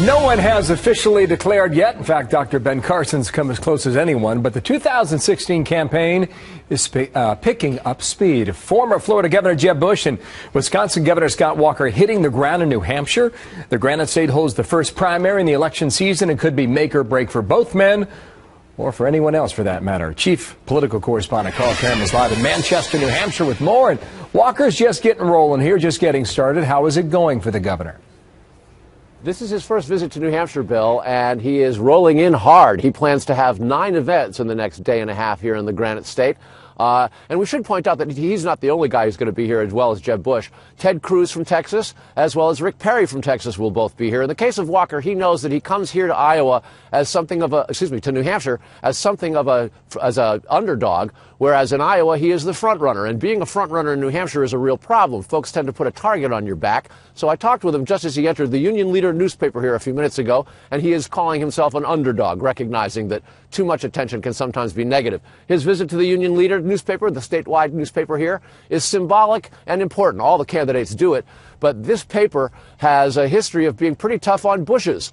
No one has officially declared yet. In fact, Dr. Ben Carson's come as close as anyone. But the 2016 campaign is picking up speed. Former Florida Governor Jeb Bush and Wisconsin Governor Scott Walker hitting the ground in New Hampshire. The Granite State holds the first primary in the election season and could be make or break for both men, or for anyone else for that matter. Chief political correspondent Carl Cameron is live in Manchester, New Hampshire with more. And Walker's just getting rolling here, just getting started. How is it going for the governor? This is his first visit to New Hampshire, Bill, and he is rolling in hard. He plans to have 9 events in the next day and a half here in the Granite State. And we should point out that he's not the only guy who's going to be here, as well as Jeb Bush. Ted Cruz from Texas, as well as Rick Perry from Texas, will both be here. In the case of Walker, he knows that he comes here to Iowa as something of a, to New Hampshire as something of as a underdog, whereas in Iowa he is the front runner. And being a front runner in New Hampshire is a real problem. Folks tend to put a target on your back. So I talked with him just as he entered the Union Leader newspaper here a few minutes ago, and he is calling himself an underdog, recognizing that too much attention can sometimes be negative. His visit to the Union Leader newspaper, the statewide newspaper here, is symbolic and important. All the candidates do it, but this paper has a history of being pretty tough on Bushes.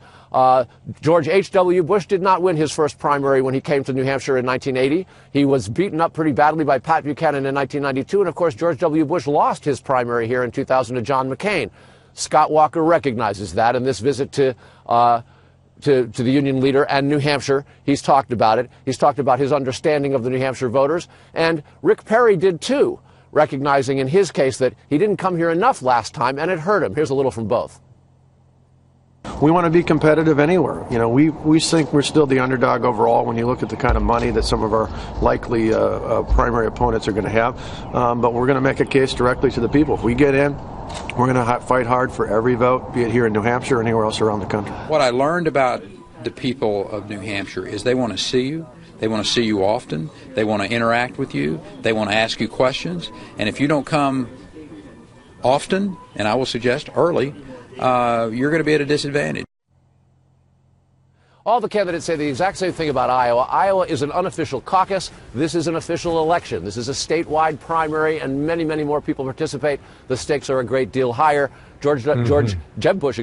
George H.W. Bush did not win his first primary when he came to New Hampshire in 1980. He was beaten up pretty badly by Pat Buchanan in 1992, and of course George W. Bush lost his primary here in 2000 to John McCain. Scott Walker recognizes that in this visit to the Union Leader and New Hampshire. He's talked about it. He's talked about his understanding of the New Hampshire voters, and Rick Perry did too, recognizing in his case that he didn't come here enough last time and it hurt him. Here's a little from both. We want to be competitive anywhere. You know, we think we're still the underdog overall when you look at the kind of money that some of our likely primary opponents are going to have. But we're going to make a case directly to the people. If we get in, we're going to fight hard for every vote, be it here in New Hampshire or anywhere else around the country. What I learned about the people of New Hampshire is they want to see you. They want to see you often. They want to interact with you. They want to ask you questions. And if you don't come often, and I will suggest early, you're going to be at a disadvantage. All the candidates say the exact same thing about Iowa. Iowa is an unofficial caucus. This is an official election. This is a statewide primary, and many, many more people participate. The stakes are a great deal higher. Jeb Bush,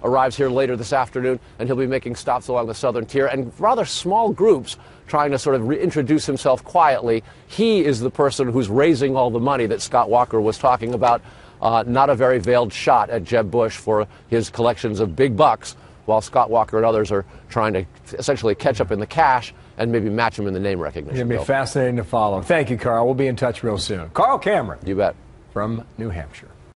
arrives here later this afternoon, and he'll be making stops along the southern tier and rather small groups trying to sort of reintroduce himself quietly. He is the person who's raising all the money that Scott Walker was talking about. Not a very veiled shot at Jeb Bush for his collections of big bucks, while Scott Walker and others are trying to essentially catch up in the cash and maybe match him in the name recognition. It'll be fascinating to follow. Thank you, Carl. We'll be in touch real soon. Carl Cameron. You bet. From New Hampshire.